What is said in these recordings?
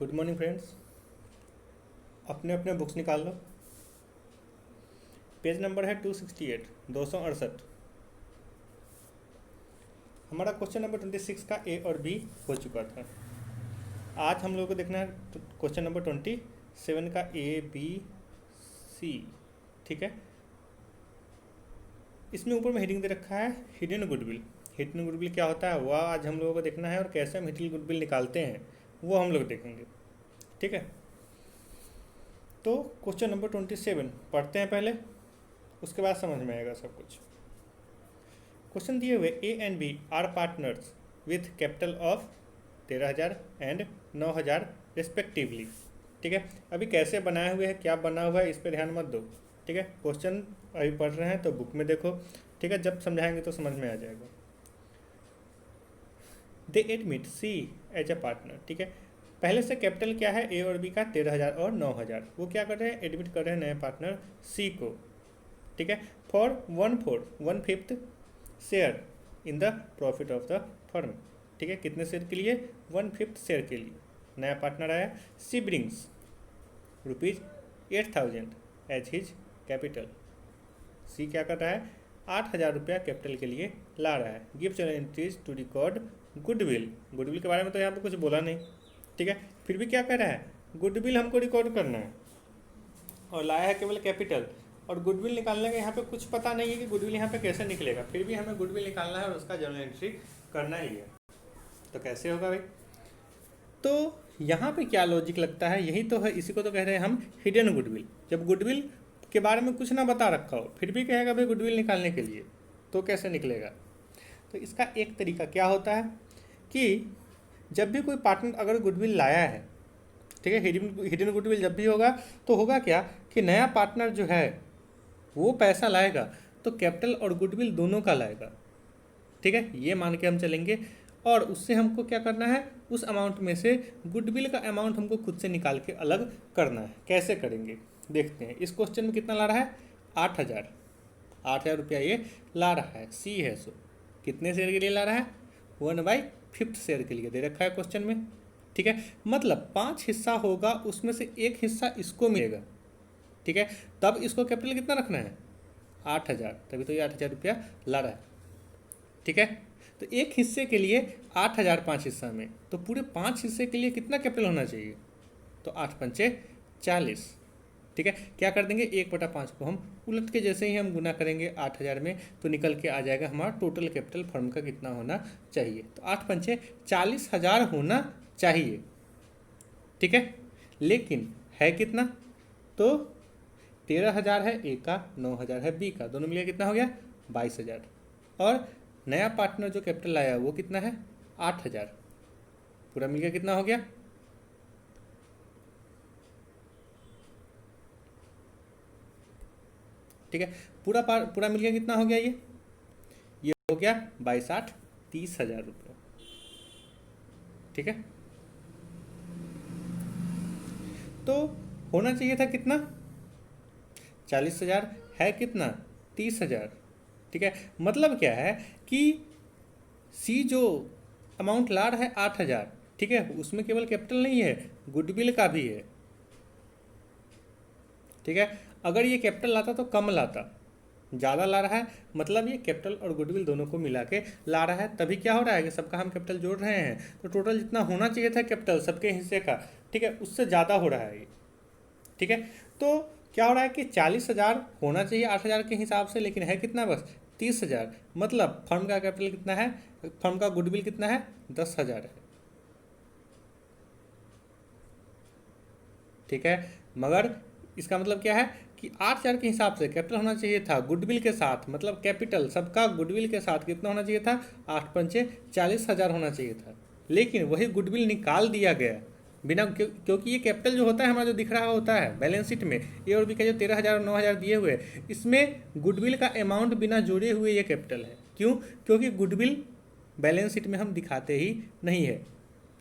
Good morning friends. अपने अपने books निकाल लो। पेज नंबर है 268, 268। हमारा क्वेश्चन नंबर 26 का ए और बी हो चुका था। आज हम लोगों को देखना है क्वेश्चन नंबर 27 का ए बी सी। ठीक है, इसमें ऊपर में हेडिंग दे रखा है हिडन गुडविल। हिडन गुडविल क्या होता है वह आज हम लोगों को देखना है, और कैसे हम हिडन गुडविल निकालते हैं वो हम लोग देखेंगे। ठीक है, तो क्वेश्चन नंबर 27 पढ़ते हैं पहले, उसके बाद समझ में आएगा सब कुछ। क्वेश्चन दिए हुए A and B are partners with capital of 13,000 and 9,000 respectively. ठीक है, अभी कैसे बनाए हुए हैं, क्या बना हुआ है, इस पर ध्यान मत दो। ठीक है, क्वेश्चन अभी पढ़ रहे हैं तो बुक में देखो। ठीक है, जब समझाएंगे तो समझ में आ जाएगा। They admit C as a partner. ठीक है, पहले से कैपिटल क्या है ए और बी का 13,000 और 9,000। वो क्या कर रहे हैं, एडमिट कर रहे हैं नए पार्टनर सी को। ठीक है, for 1/5 share in the profit of the firm. ठीक है, कितने शेयर के लिए, 1/5 शेयर के लिए नया पार्टनर आया। सी ब्रिंग्स ₹8,000 एज हिज कैपिटल। सी क्या कर रहा है, 8,000 रुपया कैपिटल के लिए ला रहा है। Give journal entries to record goodwill. Goodwill के बारे में तो यहाँ पे कुछ बोला नहीं। ठीक है, फिर भी क्या कर रहा है, गुडविल हमको रिकॉर्ड करना है और लाया है केवल कैपिटल। और गुडविल निकालने का यहाँ पे कुछ पता नहीं है कि गुडविल यहाँ पे कैसे निकलेगा, फिर भी हमें गुडविल निकालना है और उसका जर्नल एंट्री करना ही है। तो कैसे होगा भाई, तो यहाँ पे क्या लॉजिक लगता है, यही तो है, इसी को तो कह रहे हैं हम हिडन गुडविल। जब गुडविल के बारे में कुछ ना बता रखा हो फिर भी कहेगा भाई गुडविल निकालने के लिए, तो कैसे निकलेगा। तो इसका एक तरीका क्या होता है कि जब भी कोई पार्टनर अगर गुडविल लाया है, ठीक है, हिडन गुडविल जब भी होगा तो होगा क्या कि नया पार्टनर जो है वो पैसा लाएगा तो कैपिटल और गुडविल दोनों का लाएगा। ठीक है, ये मान के हम चलेंगे, और उससे हमको क्या करना है, उस अमाउंट में से गुडविल का अमाउंट हमको खुद से निकाल के अलग करना है। कैसे करेंगे देखते हैं। इस क्वेश्चन में कितना ला रहा है, 8,000 रुपया ये ला रहा है। सी है, सो कितने शेयर के लिए ला रहा है, 1/5 शेयर के लिए दे रखा है क्वेश्चन में। ठीक है, मतलब 5 हिस्सा होगा, उसमें से एक हिस्सा इसको मिलेगा। ठीक है, तब इसको कैपिटल कितना रखना है, 8,000, तभी तो ये 8,000 रुपया ला रहा है। ठीक है, तो एक हिस्से के लिए 8,000 5 हिस्सा में, तो पूरे 5 हिस्से के लिए कितना कैपिटल होना चाहिए, तो 8×5 = 40। ठीक है, क्या कर देंगे, 1/5 को हम उलट के जैसे ही हम गुना करेंगे 8,000 में, तो निकल के आ जाएगा हमारा टोटल कैपिटल फर्म का कितना होना चाहिए। तो 8×5 = 40,000 होना चाहिए। ठीक है, लेकिन है कितना, तो 13,000 है ए का, 9,000 है बी का, दोनों मिलकर कितना हो गया, 22,000। और नया पार्टनर जो कैपिटल लाया वो कितना है, 8,000, पूरा मिलकर कितना हो गया, ठीक है, पूरा मिलकर कितना हो गया, ये हो गया 22/8 30,000 रुपये। ठीक है, तो होना चाहिए था कितना, 40,000, है कितना, 30,000। ठीक है, मतलब क्या है कि सी जो अमाउंट ला रहा है 8,000, ठीक है, उसमें केवल कैपिटल नहीं है, गुडविल का भी है। ठीक है, अगर ये कैपिटल लाता तो कम लाता, ज़्यादा ला रहा है, मतलब ये कैपिटल और गुडविल दोनों को मिला के ला रहा है। तभी क्या हो रहा है कि सबका हम कैपिटल जोड़ रहे हैं, तो टोटल जितना होना चाहिए था कैपिटल सबके हिस्से का, ठीक है, उससे ज़्यादा हो रहा है ये। ठीक है, तो क्या हो रहा है कि 40,000 होना चाहिए 8,000 के हिसाब से, लेकिन है कितना, बस 30,000। मतलब फर्म का कैपिटल कितना है, फर्म का गुडविल कितना है, 10,000 है। ठीक है, मगर इसका मतलब क्या है कि 8,000 के हिसाब से कैपिटल होना चाहिए था गुडविल के साथ, मतलब कैपिटल सबका गुडविल के साथ कितना होना चाहिए था, 8×5 = 40,000 होना चाहिए था। लेकिन वही गुडविल निकाल दिया गया बिना, क्योंकि ये कैपिटल जो होता है हमारा, जो दिख रहा होता है बैलेंस शीट में ए और बी का जो 13,000 और 9,000 दिए हुए, इसमें गुडविल का अमाउंट बिना जोड़े हुए ये कैपिटल है। क्यों, क्योंकि गुडविल बैलेंस शीट में हम दिखाते ही नहीं है।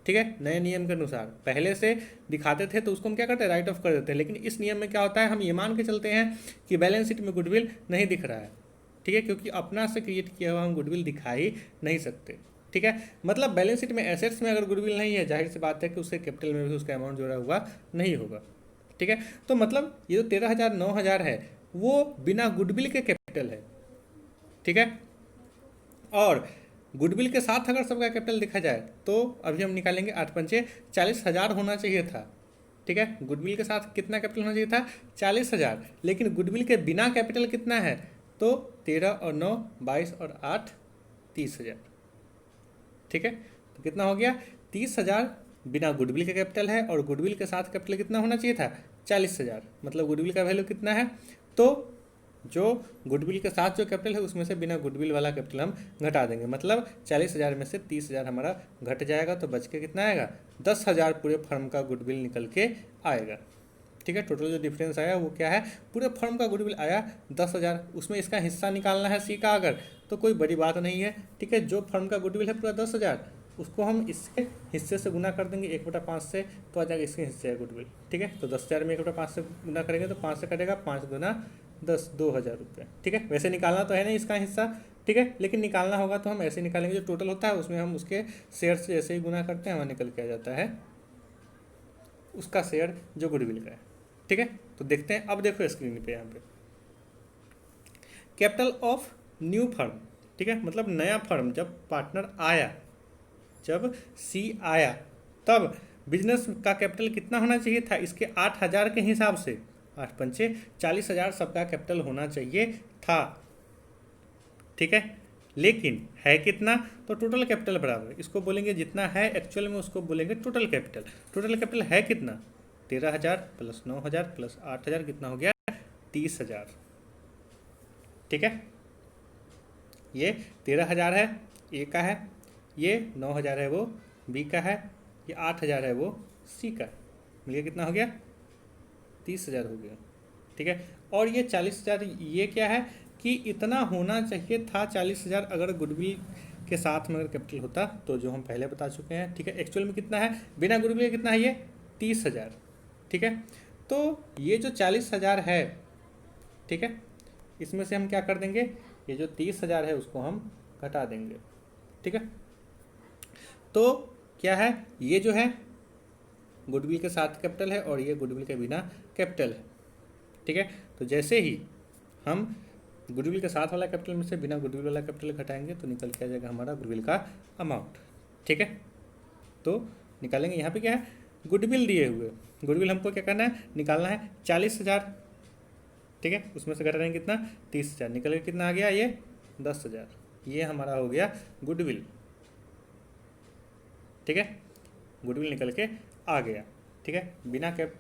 ठीक है, नए नियम के अनुसार पहले से दिखाते थे तो उसको हम क्या करते हैं, राइट ऑफ कर देते हैं। लेकिन इस नियम में क्या होता है, हम ये मान के चलते हैं कि बैलेंस शीट में गुडविल नहीं दिख रहा है। ठीक है, क्योंकि अपना से क्रिएट किया हुआ हम गुडविल दिखा ही नहीं सकते। ठीक है, मतलब बैलेंस शीट में एसेट्स में अगर गुडविल नहीं है, जाहिर सी बात है कि उसके कैपिटल में भी उसका अमाउंट जोड़ा हुआ नहीं होगा। ठीक है, तो मतलब ये जो 13,000 9,000 है वो बिना गुडविल के कैपिटल है। ठीक है, और गुडविल के साथ अगर सबका कैपिटल देखा जाए तो अभी हम निकालेंगे 8 पंचे 40,000 होना चाहिए था। ठीक है, गुडविल के साथ कितना कैपिटल होना चाहिए था? 40,000, लेकिन गुडविल के बिना कैपिटल कितना है? तो 13 और 9 22 और 8 30,000। ठीक है, तो कितना हो गया? 30,000 बिना गुडविल के कैपिटल है, और गुडविल के साथ कैपिटल कितना होना चाहिए था? 40,000। मतलब गुडविल का वैल्यू कितना है? तो जो गुडविल के साथ जो कैपिटल है उसमें से बिना गुडविल वाला कैपिटल हम घटा देंगे, मतलब 40,000 में से 30,000 हमारा घट जाएगा, तो बच के कितना आएगा? 10,000 पूरे फर्म का गुडविल निकल के आएगा। ठीक है, टोटल जो डिफरेंस आया वो क्या है? पूरे फर्म का गुडविल आया 10,000। उसमें इसका हिस्सा निकालना है सी का, अगर तो कोई बड़ी बात नहीं है। ठीक है, जो फर्म का गुडविल है पूरा 10,000, उसको हम इसके हिस्से से गुना कर देंगे 1/5 से, तो आ जाएगा इसके हिस्से का गुडविल। ठीक है, तो 10,000 में 1/5 से गुना करेंगे तो 5 से कटेगा, 5 गुना 10 2,000 रुपये। ठीक है, वैसे निकालना तो है नहीं इसका हिस्सा। ठीक है, लेकिन निकालना होगा तो हम ऐसे निकालेंगे, जो टोटल होता है उसमें हम उसके शेयर से जैसे ही गुना करते हैं हमारा निकल के आ जाता है उसका शेयर जो गुडविल का है। ठीक है, तो देखते हैं, अब देखो स्क्रीन पे यहाँ पे कैपिटल ऑफ न्यू फर्म। ठीक है, मतलब नया फर्म जब पार्टनर आया, जब सी आया, तब बिजनेस का कैपिटल कितना होना चाहिए था? इसके 8,000 के हिसाब से 8 पंचे 40,000 सबका कैपिटल होना चाहिए था। ठीक है, लेकिन है कितना? तो टोटल कैपिटल बराबर इसको बोलेंगे जितना है एक्चुअल में उसको बोलेंगे टोटल कैपिटल। टोटल कैपिटल है कितना? 13,000 प्लस 9,000 प्लस 8,000 कितना हो गया? 30,000। ठीक है, ये 13,000 है ए का है, ये 9,000 है वो बी का है, ये 8,000 है वो सी का। मिलिए कितना हो गया? 30,000 हो गया। ठीक है, और ये 40,000 ये क्या है कि इतना होना चाहिए था 40,000 अगर गुडविल के साथ में अगर कैपिटल होता, तो जो हम पहले बता चुके हैं। ठीक है, एक्चुअल में कितना है? बिना गुडविल के कितना है? ये 30,000। ठीक है, तो ये जो 40,000 है, ठीक है, इसमें से हम क्या कर देंगे? ये जो 30,000 है उसको हम घटा देंगे। ठीक है, तो क्या है? ये जो है गुडविल के साथ कैपिटल है और ये गुडविल के बिना कैपिटल है। ठीक है, तो जैसे ही हम गुडविल के साथ वाला कैपिटल में से बिना गुडविल वाला कैपिटल घटाएंगे तो निकल के आ जाएगा हमारा गुडविल का अमाउंट। ठीक है, तो निकालेंगे। यहाँ पे क्या है? गुडविल दिए हुए, गुडविल हमको क्या करना है? निकालना है 40,000। ठीक है, उसमें से घटा देंगे कितना? 30,000। निकल के कितना आ गया? ये 10,000। ये हमारा हो गया गुडविल। ठीक है, गुडविल निकल के आ गया। ठीक है,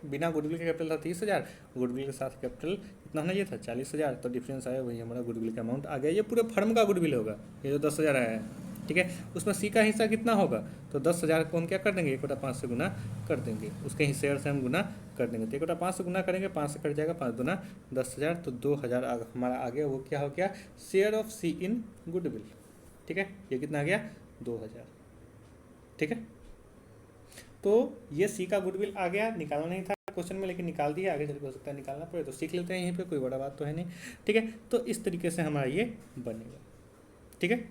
बिना गुडविल के कैपिटल था 30,000, गुडविल के साथ कैपिटल कितना होना चाहिए था? 40,000। तो डिफरेंस आया, वही हमारा गुडविल का अमाउंट आ गया। ये पूरे फर्म का गुडविल होगा, ये जो 10,000 आया है। ठीक है, उसमें सी का हिस्सा कितना होगा? तो 10,000 को हम क्या कर देंगे? 1/5 से गुना कर देंगे, उसके हिस्से से हम गुना कर देंगे। तो 1/5 से गुना करेंगे, 5 से कट जाएगा, 5 गुना 10,000, तो 2,000 हमारा आ गया। वो क्या हो गया? Share of C in goodwill. ठीक है, ये कितना आ गया? 2,000। ठीक है, तो ये सी का गुडविल आ गया। निकालना नहीं था क्वेश्चन में, लेकिन निकाल दिया। आगे चल के हो सकता है निकालना पड़े, तो सीख लेते हैं यहीं पे, कोई बड़ा बात तो है नहीं। ठीक है, तो इस तरीके से हमारा ये बनेगा। ठीक है,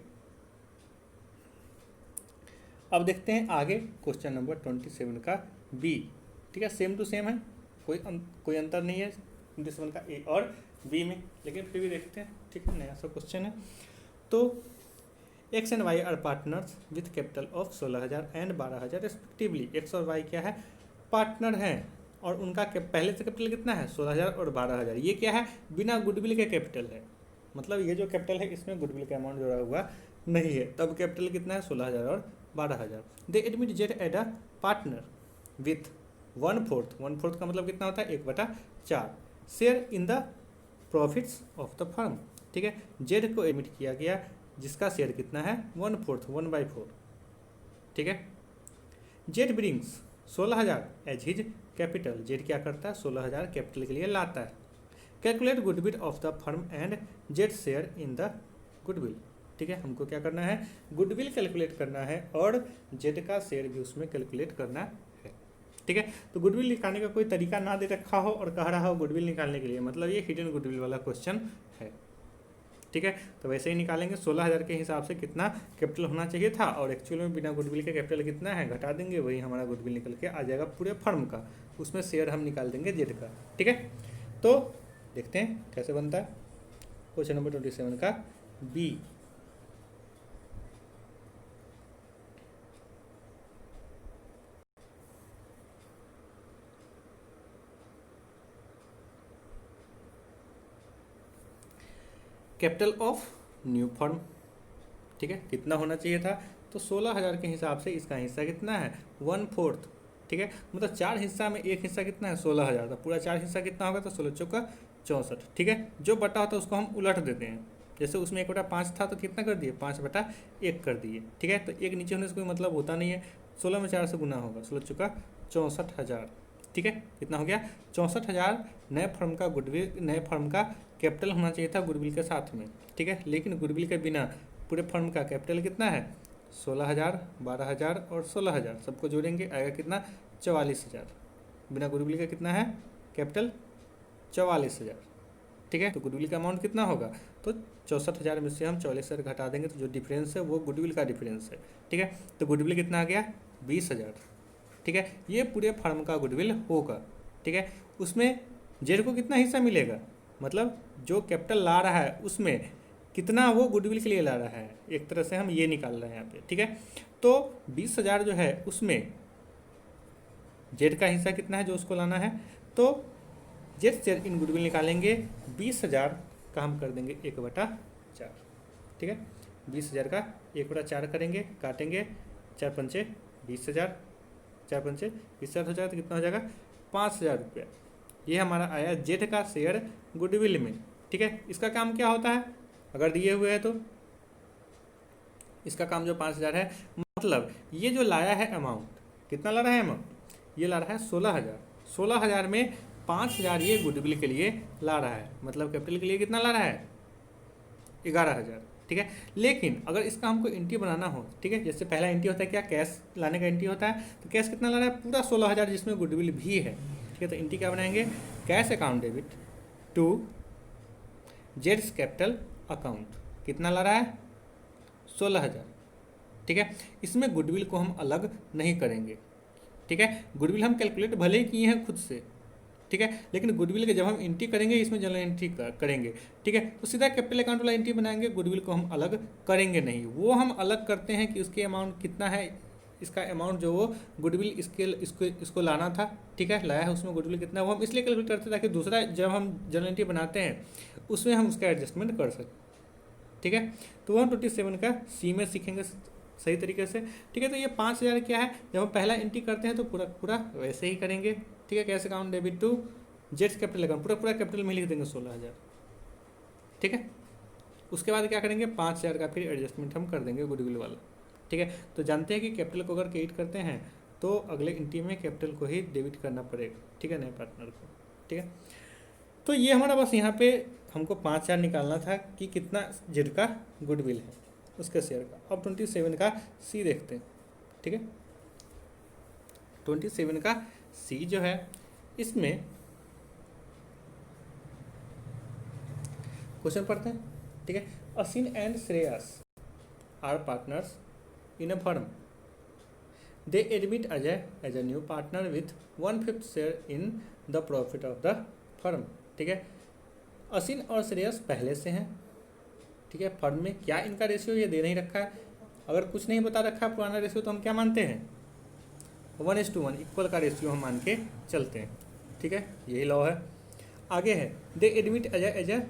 अब देखते हैं आगे क्वेश्चन नंबर 27 का बी। ठीक है, सेम टू सेम है, कोई अंतर नहीं है 27 का ए और बी में, लेकिन फिर भी देखते हैं। ठीक है, नया सा क्वेश्चन है। तो X and Y are partners with capital of 16,000 and 12,000 respectively. X और वाई क्या है? पार्टनर हैं, और उनका पहले से कैपिटल कितना है? 16,000 और 12,000। ये क्या है? बिना गुडविल के कैपिटल है, मतलब ये जो कैपिटल है इसमें गुडविल का अमाउंट जोड़ा हुआ नहीं है। तब कैपिटल कितना है? 16,000 और 12,000। They admit Z as a partner with 1/4। 1/4 का मतलब कितना होता है? 1/4 share in the profits of the firm. ठीक है, जेड को एडमिट किया गया जिसका शेयर कितना है? 1/4, 1/4। ठीक है, Z brings 16,000 as his capital. Z क्या करता है? 16,000 कैपिटल के लिए लाता है। Calculate goodwill of the firm and Z share in the goodwill. ठीक है, हमको क्या करना है? गुडविल कैलकुलेट करना है और जेड का शेयर भी उसमें कैलकुलेट करना है। ठीक है, तो गुडविल निकालने का कोई तरीका ना दे रखा हो और कह रहा हो गुडविल निकालने के लिए, मतलब ये हिडन गुडविल वाला क्वेश्चन है। ठीक है। तो वैसे ही निकालेंगे 16,000 के हिसाब से कितना कैपिटल होना चाहिए था, और एक्चुअल में बिना गुडविल के कैपिटल कितना है घटा देंगे, वही हमारा गुडविल निकल के आ जाएगा पूरे फर्म का। उसमें शेयर हम निकाल देंगे जेड का, ठीक है। तो देखते हैं कैसे बनता है क्वेश्चन नंबर 27 का B. Capital of new firm, ठीक है, कितना होना चाहिए था, तो 16,000 के हिसाब से इसका हिस्सा कितना है 1/4, ठीक है। मतलब 4 हिस्सा में एक हिस्सा कितना है 16,000, तो पूरा 4 हिस्सा कितना होगा, तो 16 चौका 64, ठीक है। जो बटा होता है उसको हम उलट देते हैं, जैसे उसमें 1/5 था तो कितना कर दिए 5/1 कर दिए, ठीक है। तो एक नीचे होने से कोई मतलब होता नहीं है, 16 में 4 से गुना होगा, 16 चौका 64,000, ठीक है। कितना हो गया 64,000 नए फर्म का गुडविल, नए फर्म का कैपिटल होना चाहिए था गुडविल के साथ में, ठीक है। लेकिन गुडविल के बिना पूरे फर्म का कैपिटल कितना है 16,000, 12,000 और 16,000 सबको जोड़ेंगे आएगा कितना 44,000। बिना गुडविल का कितना है कैपिटल 44,000, ठीक है। तो गुडविल का अमाउंट कितना होगा, तो 64,000 में से हम 44,000 घटा देंगे, तो जो डिफरेंस है वो गुडविल का डिफरेंस है, ठीक है। तो गुडविल कितना आ गया 20,000, ठीक है। ये पूरे फर्म का गुडविल होगा, ठीक है। उसमें जेड को कितना हिस्सा मिलेगा, मतलब जो कैपिटल ला रहा है उसमें कितना वो गुडविल के लिए ला रहा है, एक तरह से हम ये निकाल रहे हैं यहाँ पे, ठीक है। तो 20,000 जो है उसमें जेड का हिस्सा कितना है जो उसको लाना है, तो जेड शेयर इन गुडविल निकालेंगे, 20,000 का हम कर देंगे 1/4, ठीक है। 20,000 का 1/4 करेंगे, काटेंगे, 4 पंचे 20,000, 4 पंचे 20,000 हो जाएगा, तो कितना हो जाएगा 5,000 रुपया। ये हमारा आया जेड का शेयर गुडविल में, ठीक है। इसका काम क्या होता है, अगर दिए हुए है तो इसका काम जो 5,000 है, मतलब ये जो लाया है अमाउंट, कितना ला रहा है अमाउंट, ये ला रहा है 16,000, 16,000 में 5,000 ये गुडविल के लिए ला रहा है, मतलब कैपिटल के लिए कितना ला रहा है 11,000, ठीक है। लेकिन अगर इसका हमको एंट्री बनाना हो, ठीक है, जैसे पहला एंट्री होता है क्या, कैश लाने का एंट्री होता है, तो कैश कितना ला रहा है पूरा 16,000 जिसमें गुडविल भी है, ठीक है। तो एंट्री क्या बनाएंगे, कैश अकाउंट डेबिट टू जेड्स कैपिटल अकाउंट, कितना ला रहा है 16,000, ठीक है। इसमें गुडविल को हम अलग नहीं करेंगे, ठीक है। गुडविल हम कैलकुलेट भले ही किए हैं खुद से, ठीक है, लेकिन गुडविल के जब हम एंट्री करेंगे इसमें जनरल एंट्री करेंगे, ठीक है, तो सीधा कैपिटल अकाउंट वाला एंट्री बनाएंगे, गुडविल को हम अलग करेंगे नहीं। वो हम अलग करते हैं कि उसके अमाउंट कितना है, इसका अमाउंट जो वो गुडविल इसको लाना था, ठीक है, लाया है, उसमें गुडविल कितना है वो हम इसलिए कैलकुलेट करते हैं ताकि दूसरा जब हम जनरल एंट्री बनाते हैं उसमें हम उसका एडजस्टमेंट कर सकें, ठीक है। तो 127 का सी में सीखेंगे सही तरीके से, ठीक है। तो ये 5,000 क्या है, जब हम पहला एंट्री करते हैं तो पूरा पूरा वैसे ही करेंगे, ठीक है। कैश अकाउंट डेबिट टू जेड्स कैपिटल अकाउंट, पूरा पूरा कैपिटल में लिख देंगे 16,000, ठीक है। उसके बाद क्या करेंगे 5,000 का फिर एडजस्टमेंट हम कर देंगे गुडविल वाला, ठीक है। तो जानते हैं कि कैपिटल को अगर क्रेडिट करते हैं तो अगले एंट्री में कैपिटल को ही डेबिट करना पड़ेगा, ठीक है, नए पार्टनर को, ठीक है। तो ये हमारा बस यहाँ पे हमको 5,000 निकालना था कि कितना जेड का गुडविल है उसके शेयर का। अब 27 का सी देखते हैं, ठीक है। 27 का सी जो है इसमें क्वेश्चन पढ़ते हैं, ठीक है। Asin and Shreyas are partners in a firm, they admit Ajay as a new partner with 1/5 share in the profit of the firm, ठीक है। असिन और श्रेयस पहले से हैं, ठीक है। फर्म में क्या इनका रेशियो ये दे नहीं रखा है, अगर कुछ नहीं बता रखा है पुराना रेशियो तो हम क्या मानते हैं 1:1 इक्वल का रेशियो हम मान के चलते हैं, ठीक है, यही लॉ है। आगे है they admit Ajay as a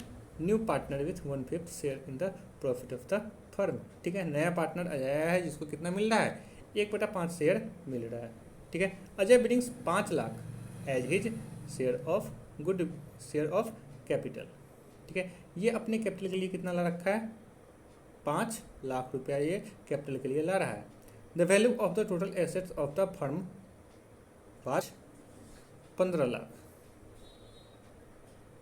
new partner with 1/5 share in the profit of the firm, ठीक है। नया पार्टनर अजय आया है जिसको कितना मिल रहा है 1/5 शेयर मिल रहा है, ठीक है। Ajay brings 5 lakh as his share of capital, ठीक है। ये अपने कैपिटल के लिए कितना ला रखा है 5 लाख रुपया ये कैपिटल के लिए ला रहा है। The value of the total assets of the firm was 15 lakh,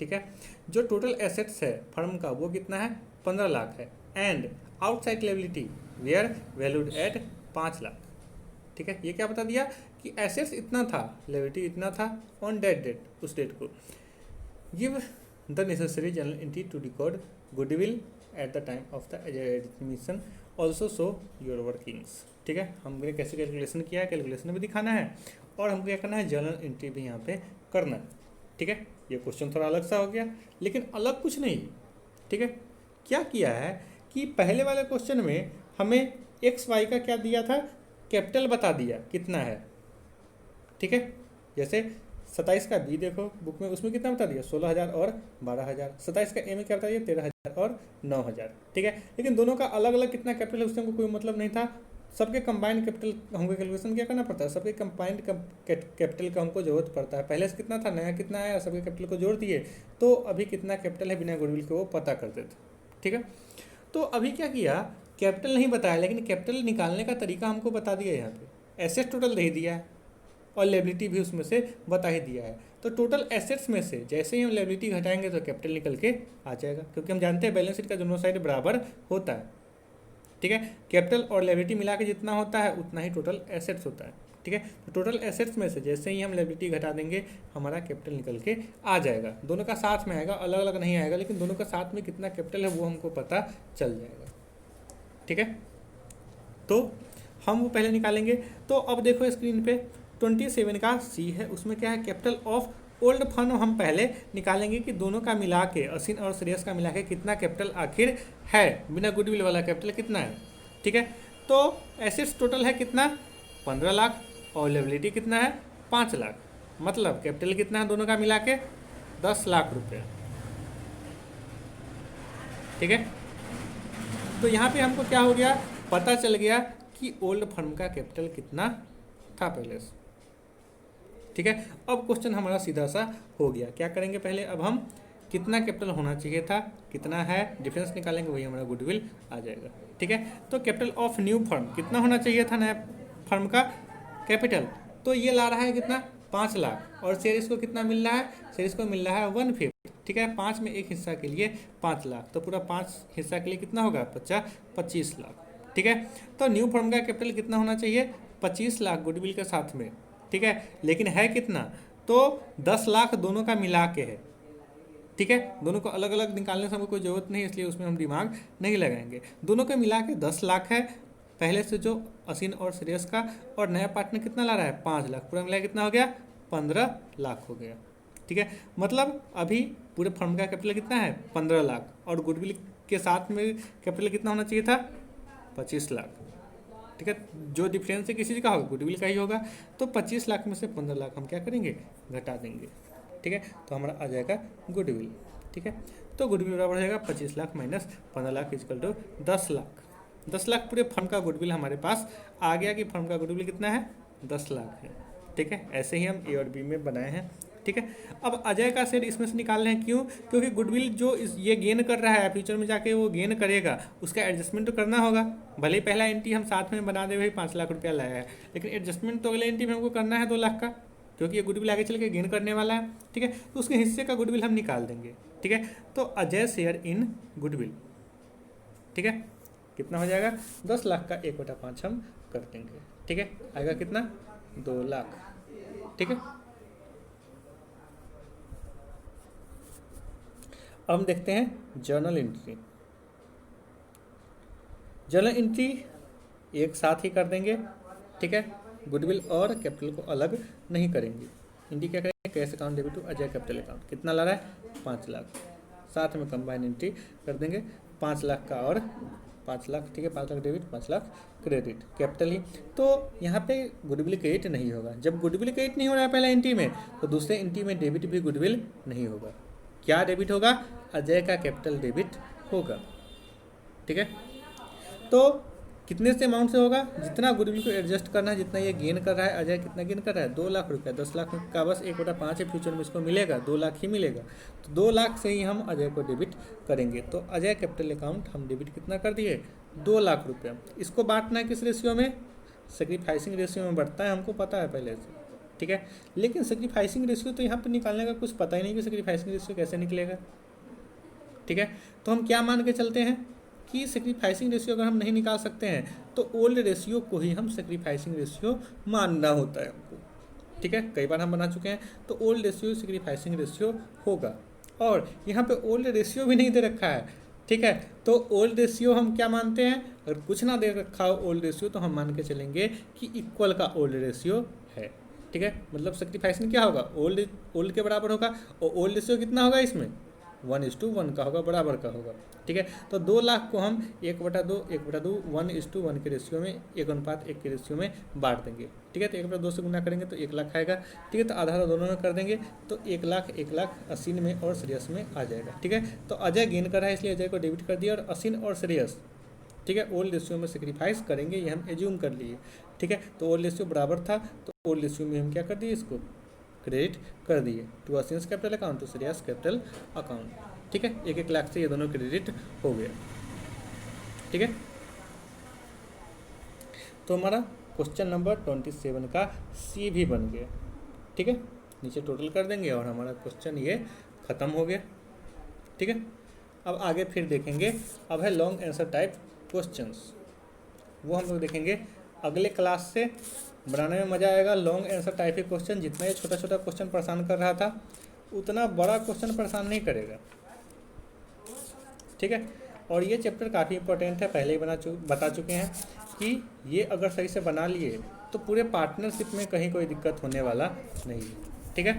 ठीक है। जो टोटल एसेट्स है फर्म का वो कितना है 15 लाख है, and outside liability were valued at 5 lakh, ठीक है। ये क्या बता दिया कि एसेट्स इतना था, लायबिलिटी इतना था ऑन डेट उस डेट को। Give the necessary journal entry to record goodwill at the time of the admission also show your workings. ठीक है, हमने कैसे कैलकुलेशन किया है, कैलकुलेशन भी दिखाना है और हमको क्या करना है, जर्नल एंट्री भी यहाँ पे करना है। ठीक है, ये क्वेश्चन थोड़ा अलग सा हो गया, लेकिन अलग कुछ नहीं। ठीक है, क्या किया है कि पहले वाले क्वेश्चन में हमें एक्स वाई का क्या दिया था, कैपिटल बता दिया कितना है। ठीक है, जैसे 27 का बी देखो बुक में, उसमें कितना बता दिया 16,000 और 12,000। 27 का ए में क्या बता दिया 13,000 और 9,000। ठीक है, लेकिन दोनों का अलग अलग कितना कैपिटल है उससे हमको कोई मतलब नहीं था। सबके कंबाइंड कैपिटल हमको कैलकुलेशन क्या करना पड़ता है, सबके कंबाइंड कैपिटल का हमको जरूरत पड़ता है। पहले से कितना था, नया कितना आया, सबके कैपिटल को जोड़ दिए तो अभी कितना कैपिटल है बिना गुडविल के वो पता करते थे। ठीक है, तो अभी क्या किया, कैपिटल नहीं बताया लेकिन कैपिटल निकालने का तरीका हमको बता दिया। यहाँ पे एसेट टोटल दे दिया है और लायबिलिटी भी उसमें से बता ही दिया है। तो टोटल एसेट्स में से जैसे ही हम लायबिलिटी घटाएंगे तो कैपिटल निकल के आ जाएगा, क्योंकि हम जानते हैं बैलेंस शीट का दोनों साइड बराबर होता है। ठीक है, कैपिटल और लायबिलिटी मिला के जितना होता है उतना ही टोटल एसेट्स होता है। ठीक है, तो टोटल एसेट्स में से जैसे ही हम लायबिलिटी घटा देंगे हमारा कैपिटल निकल के आ जाएगा। दोनों का साथ में आएगा, अलग अलग नहीं आएगा, लेकिन दोनों का साथ में कितना कैपिटल है वो हमको पता चल जाएगा। ठीक है, तो हम वो पहले निकालेंगे। तो अब देखो स्क्रीन पे 27 का सी है, उसमें क्या है, कैपिटल ऑफ ओल्ड फंड हम पहले निकालेंगे कि दोनों का मिला के, असीन और श्रेयस का मिला के कितना कैपिटल आखिर है, बिना गुडविल वाला कैपिटल कितना है। ठीक है, तो एसेट्स टोटल है कितना 15 लाख और लायबिलिटी कितना है 5 लाख, मतलब कैपिटल कितना है दोनों का मिला के 10 लाख रुपये। ठीक है, तो यहाँ पे हमको क्या हो गया, पता चल गया कि ओल्ड फर्म का कैपिटल कितना था पहले से। ठीक है, अब क्वेश्चन हमारा सीधा सा हो गया। क्या करेंगे पहले, अब हम कितना कैपिटल होना चाहिए था, कितना है, डिफरेंस निकालेंगे, वही हमारा गुडविल आ जाएगा। ठीक है, तो कैपिटल ऑफ न्यू फर्म कितना होना चाहिए था नया फर्म का कैपिटल, तो ये ला रहा है कितना 5 लाख और शेयर्स को कितना मिल रहा है, शेयर्स को मिल रहा है 1/5। ठीक है, 5 में एक हिस्सा के लिए 5 लाख, तो पूरा 5 हिस्सा के लिए कितना होगा 25 लाख। ठीक है, तो न्यू फर्म का कैपिटल कितना होना चाहिए 25 लाख गुडविल के साथ में। ठीक है, लेकिन है कितना, तो 10 लाख दोनों का मिला के है। ठीक है, दोनों को अलग अलग निकालने से हमको कोई ज़रूरत नहीं, इसलिए उसमें हम दिमाग नहीं लगाएंगे। दोनों के मिला के 10 लाख है पहले से जो असीन और श्रेयस का, और नया पार्टनर कितना ला रहा है 5 लाख, पूरा मिला कितना हो गया 15 लाख हो गया। ठीक है, मतलब अभी पूरे फर्म का कैपिटल कितना है 15 लाख और गुडविल के साथ में कैपिटल कितना होना चाहिए था 25 लाख। ठीक है, जो डिफरेंस है किसी चीज़ का होगा गुडविल का ही होगा, तो 25 लाख में से 15 लाख हम क्या करेंगे घटा देंगे। ठीक है, तो हमारा आ जाएगा गुडविल। ठीक है, तो गुडविल बराबर हो जाएगा 25 lakh minus 15 lakh equal to 10 lakh. 10 lakh पूरे फर्म का गुडविल हमारे पास आ गया कि फर्म का गुडविल कितना है 10 लाख है। ठीक है, ऐसे ही हम ए और बी में बनाए हैं। ठीक है, अब अजय का शेयर इसमें से निकाल रहे हैं, क्यों, क्योंकि गुडविल जो ये गेन कर रहा है फ्यूचर में जाके वो गेन करेगा, उसका एडजस्टमेंट तो करना होगा। भले ही पहला एंट्री हम साथ में बना दे भाई 5 लाख रुपया लाया है, लेकिन एडजस्टमेंट तो अगले एंट्री में हमको करना है 2 लाख का, क्योंकि ये गुडविल आगे चल के गेन करने वाला है। ठीक है, तो उसके हिस्से का गुडविल हम निकाल देंगे। ठीक है, तो अजय शेयर इन गुडविल, ठीक है, कितना हो जाएगा 10 लाख का 1/5 हम कर देंगे। ठीक है, आएगा कितना 2 लाख। ठीक है, अब हम देखते हैं जर्नल एंट्री। जर्नल एंट्री एक साथ ही कर देंगे। ठीक है, गुडविल और कैपिटल को अलग नहीं करेंगे। एंट्री क्या करेंगे, cash account debit to Ajay capital account, कितना ला रहा है 5 लाख, साथ में कंबाइन एंट्री कर देंगे 5 लाख का और 5 लाख। ठीक है, 5 lakh debit 5 lakh credit, capital ही। तो यहाँ पे गुडविल क्रेडिट नहीं होगा। जब गुडविल क्रेडिट नहीं हो रहा है पहले एंट्री में, तो दूसरे एंट्री में डेबिट भी गुडविल नहीं होगा। क्या डेबिट होगा, अजय का कैपिटल डेबिट होगा। ठीक है, तो कितने से अमाउंट से होगा, जितना गुडविल को एडजस्ट करना है, जितना ये गेन कर रहा है, अजय कितना गेन कर रहा है 2 लाख रुपया, 10 लाख का बस 1/5 है, फ्यूचर में इसको मिलेगा 2 लाख ही मिलेगा, तो 2 लाख से ही हम अजय को डेबिट करेंगे। तो अजय कैपिटल अकाउंट हम डेबिट कितना कर दिए 2 लाख रुपया। इसको बांटना है किस रेशियो में, सेक्रीफाइसिंग रेशियो में बढ़ता है, हमको पता है पहले से। ठीक है, लेकिन सेक्रीफाइसिंग रेशियो तो यहाँ पर निकालने का कुछ पता ही नहीं कि सेक्रीफाइसिंग रेशियो कैसे निकलेगा। ठीक है, तो हम क्या मान के चलते हैं कि सेक्रीफाइसिंग रेशियो अगर हम नहीं निकाल सकते हैं तो ओल्ड रेशियो को ही हम सेक्रीफाइसिंग रेशियो मानना होता है हमको। ठीक है, कई बार हम बना चुके हैं, तो ओल्ड रेशियो सेक्रीफाइसिंग रेशियो होगा। और यहाँ पे ओल्ड रेशियो भी नहीं दे रखा है, ठीक है। तो ओल्ड रेशियो हम क्या मानते हैं, अगर कुछ ना दे रखा हो ओल्ड रेशियो तो हम मान के चलेंगे कि इक्वल का ओल्ड रेशियो है। ठीक है, मतलब सेक्रीफाइसिंग क्या होगा, ओल्ड के बराबर होगा, और ओल्ड रेशियो कितना होगा इसमें 1:1 का होगा, बराबर का होगा। ठीक है, तो 2 लाख को हम 1/2 1:1 के रेशियो में 1:1 के रेशियो में बांट देंगे। ठीक है, तो 1/2 से गुना करेंगे तो 1 लाख आएगा। ठीक है, तो आधा दोनों में कर देंगे तो 1 लाख असीन में और श्रेयस में आ जाएगा। ठीक है, तो अजय गेन कर रहा है इसलिए अजय को डेबिट कर दिया, और असीन और श्रेयस ठीक है ओल्ड रेशियो में सेक्रीफाइस करेंगे, ये हम एज्यूम कर लिए। ठीक है, तो ओल्ड रेशियो बराबर था तो ओल्ड रेशियो में हम क्या कर दिए, इसको क्रेडिट कर दिए to Aseen's capital account to Shreyas capital account. ठीक है, 1 लाख से ये दोनों क्रेडिट हो गया। ठीक है, तो हमारा क्वेश्चन नंबर 27 का सी भी बन गया। ठीक है, नीचे टोटल कर देंगे और हमारा क्वेश्चन ये ख़त्म हो गया। ठीक है, अब आगे फिर देखेंगे, अब है लॉन्ग आंसर टाइप क्वेश्चंस, वो हम लोग देखेंगे अगले क्लास से। बनाने में मज़ा आएगा लॉन्ग आंसर टाइप के क्वेश्चन, जितना ये छोटा छोटा क्वेश्चन परेशान कर रहा था उतना बड़ा क्वेश्चन परेशान नहीं करेगा। ठीक है, और ये चैप्टर काफ़ी इंपॉर्टेंट है, पहले ही बता चुके हैं कि ये अगर सही से बना लिए तो पूरे पार्टनरशिप में कहीं कोई दिक्कत होने वाला नहीं है। ठीक है,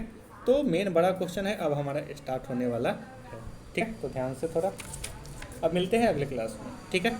तो मेन बड़ा क्वेश्चन है अब हमारा स्टार्ट होने वाला है। ठीक है, तो ध्यान से थोड़ा, अब मिलते हैं अगले क्लास में। ठीक है।